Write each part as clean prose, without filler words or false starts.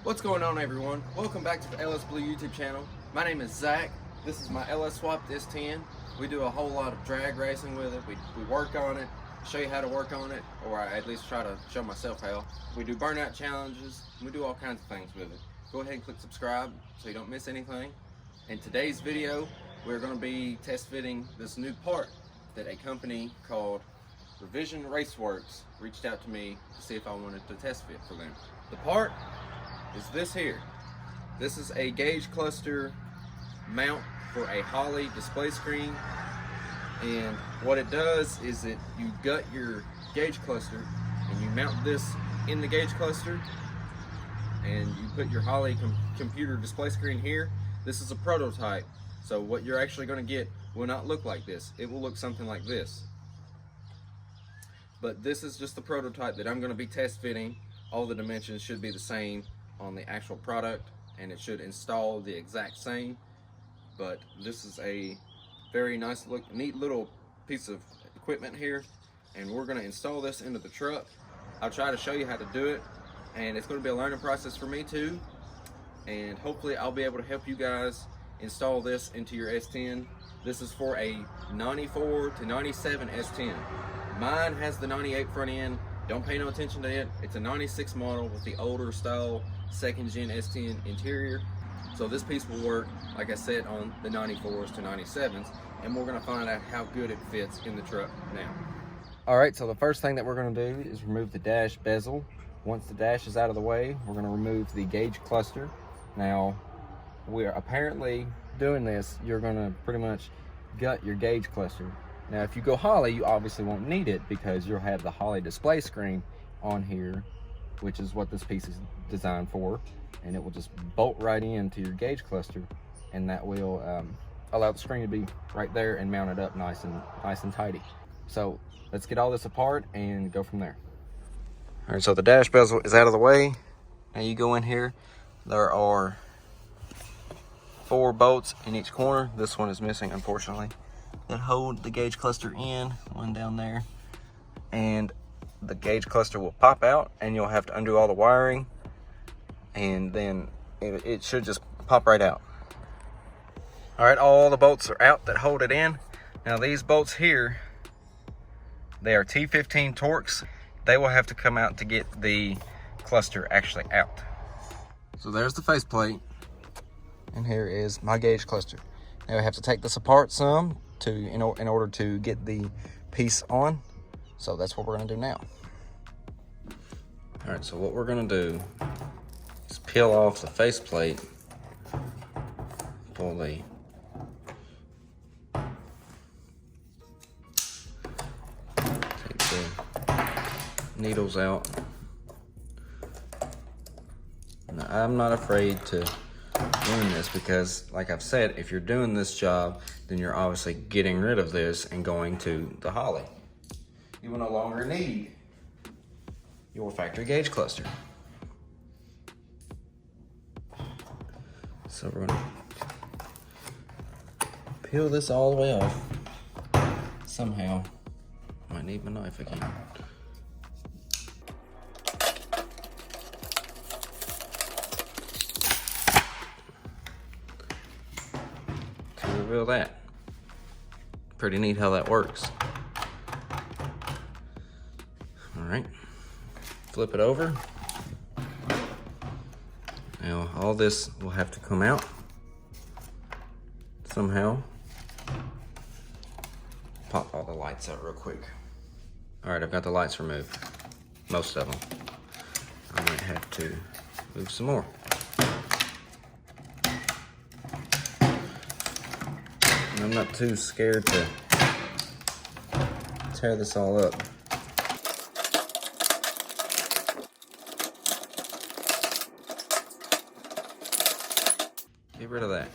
What's going on, everyone? Welcome back to the LS Blue YouTube channel. My name is Zach. This is my Ls Swap S10. We do a whole lot of drag racing with it. We work on it, show you how to work on it, or I at least try to show myself how. We do burnout challenges. We do all kinds of things with it. Go ahead and click subscribe so you don't miss anything. In today's video, we're going to be test fitting this new part that a company called Revision Raceworks reached out to me to see if I wanted to test fit for them. The part is this here. This is a gauge cluster mount for a Holley display screen, and what it does is that you gut your gauge cluster and you mount this in the gauge cluster, and you put your Holley computer display screen here. This is a prototype, so what you're actually going to get will not look like this. It will look something like this. But this is just the prototype that I'm going to be test fitting. All the dimensions should be the same on the actual product, and it should install the exact same. But this is a very nice neat little piece of equipment here, and we're going to install this into the truck. I'll try to show you how to do it, and it's going to be a learning process for me too, and hopefully I'll be able to help you guys install this into your S10. This is for a 94 to 97 S10. Mine has the 98 front end. Don't pay no attention to it. It's a 96 model with the older style 2nd gen S10 interior. So this piece will work, like I said, on the 94s to 97s, and we're gonna find out how good it fits in the truck now. All right, so the first thing that we're gonna do is remove the dash bezel. Once the dash is out of the way, we're gonna remove the gauge cluster. Now, we're apparently doing this, you're gonna pretty much gut your gauge cluster. Now, if you go Holley, you obviously won't need it because you'll have the Holley display screen on here, which is what this piece is designed for, and it will just bolt right into your gauge cluster, and that will allow the screen to be right there and mounted up nice and tidy. So let's get all this apart and go from there. All right, so the dash bezel is out of the way. Now you go in here. There are 4 bolts in each corner. This one is missing, unfortunately, that hold the gauge cluster in, one down there, and the gauge cluster will pop out and you'll have to undo all the wiring, and then it should just pop right out. All right, all the bolts are out that hold it in. Now these bolts here, they are T15 Torx. They will have to come out to get the cluster actually out. So there's the faceplate, and here is my gauge cluster. Now I have to take this apart some in order to get the piece on. So that's what we're gonna do now. All right, so what we're gonna do is peel off the faceplate, pull the take the needles out. Now, I'm not afraid to doing this because, like I've said, if you're doing this job, then you're obviously getting rid of this and going to the Holley. You will no longer need your factory gauge cluster. So we're gonna peel this all the way off. Somehow, might need my knife again. Reveal that. Pretty neat how that works. All right, flip it over. Now all this will have to come out somehow. Pop all the lights out real quick. All right, I've got the lights removed, most of them. I might have to move some more. I'm not too scared to tear this all up. Get rid of that.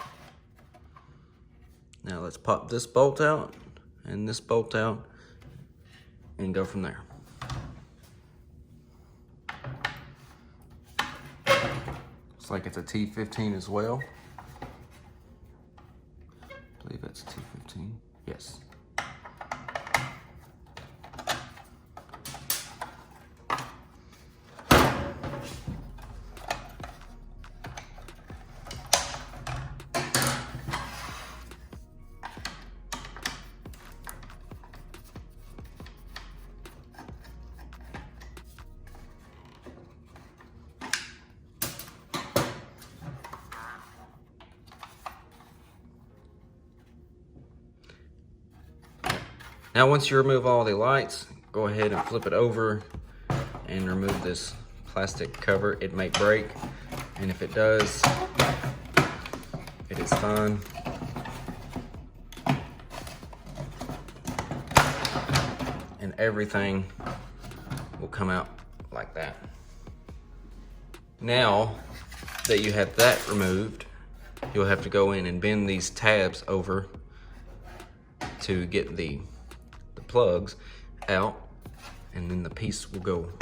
Now let's pop this bolt out and this bolt out and go from there. Looks like it's a T15 as well. I believe that's T15. Yes. Now once you remove all the lights, go ahead and flip it over and remove this plastic cover. It may break, and if it does, it is fine. And everything will come out like that. Now that you have that removed, you'll have to go in and bend these tabs over to get the plugs out, and then the piece will go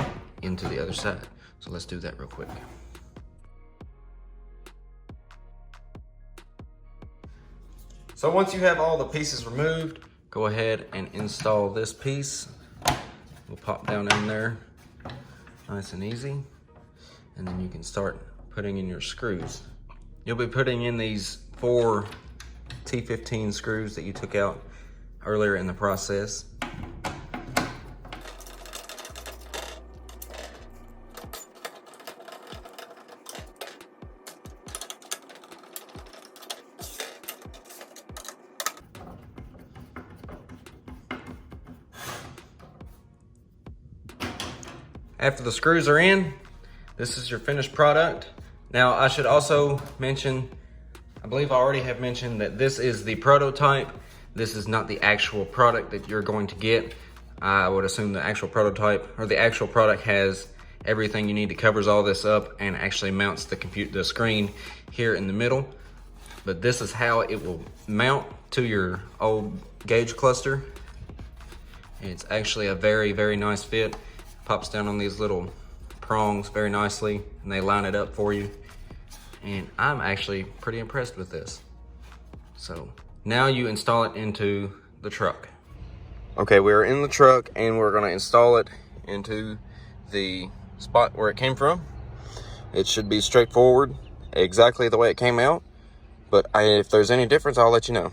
into the other side. So let's do that real quick. So once you have all the pieces removed, go ahead and install this piece. We'll pop down in there, nice and easy. And then you can start putting in your screws. You'll be putting in these 4 T15 screws that you took out earlier in the process. After the screws are in, this is your finished product. Now I should also mention, I believe I already have mentioned that this is the prototype. This is not the actual product that you're going to get. I would assume the actual prototype or the actual product has everything you need. It covers all this up and actually mounts the screen here in the middle. But this is how it will mount to your old gauge cluster. It's actually a very, very nice fit. Pops down on these little prongs very nicely, and they line it up for you. And I'm actually pretty impressed with this. So now you install it into the truck. Okay, we're in the truck and we're gonna install it into the spot where it came from. It should be straightforward, exactly the way it came out. But if there's any difference, I'll let you know.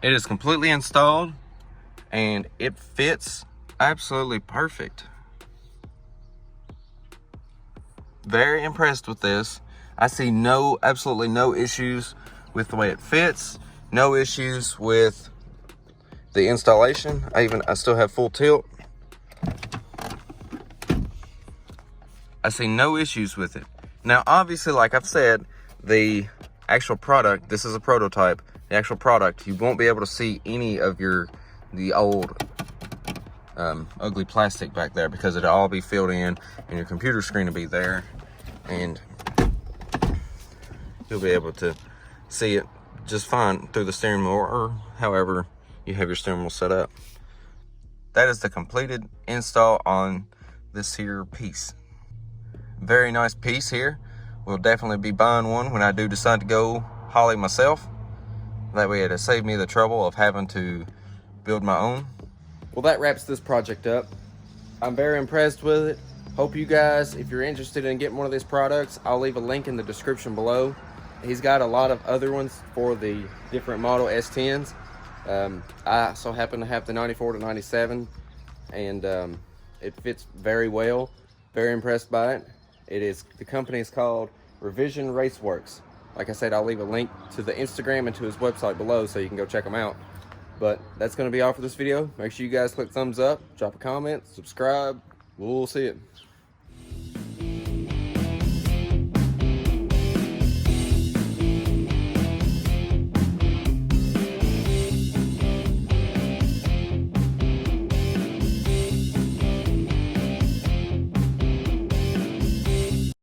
It is completely installed and it fits absolutely perfect. Very impressed with this. I see absolutely no issues with the way it fits, no issues with the installation. I still have full tilt. I see no issues with it. Now, obviously, like I've said, the actual product, this is a prototype, the actual product, you won't be able to see any of the old ugly plastic back there because it'll all be filled in and your computer screen will be there, and you'll be able to see it just fine through the steering wheel or however you have your steering wheel set up. That is the completed install on this here piece. Very nice piece here. We'll definitely be buying one when I do decide to go Holley myself. That way it'll save me the trouble of having to build my own. Well, that wraps this project up. I'm very impressed with it. Hope you guys, if you're interested in getting one of these products, I'll leave a link in the description below. He's got a lot of other ones for the different model S10s. I so happen to have the 94 to 97, and it fits very well. Very impressed by it. The company is called Revision Raceworks. Like I said, I'll leave a link to the Instagram and to his website below so you can go check them out. But that's going to be all for this video. Make sure you guys click thumbs up, drop a comment, subscribe. We'll see it.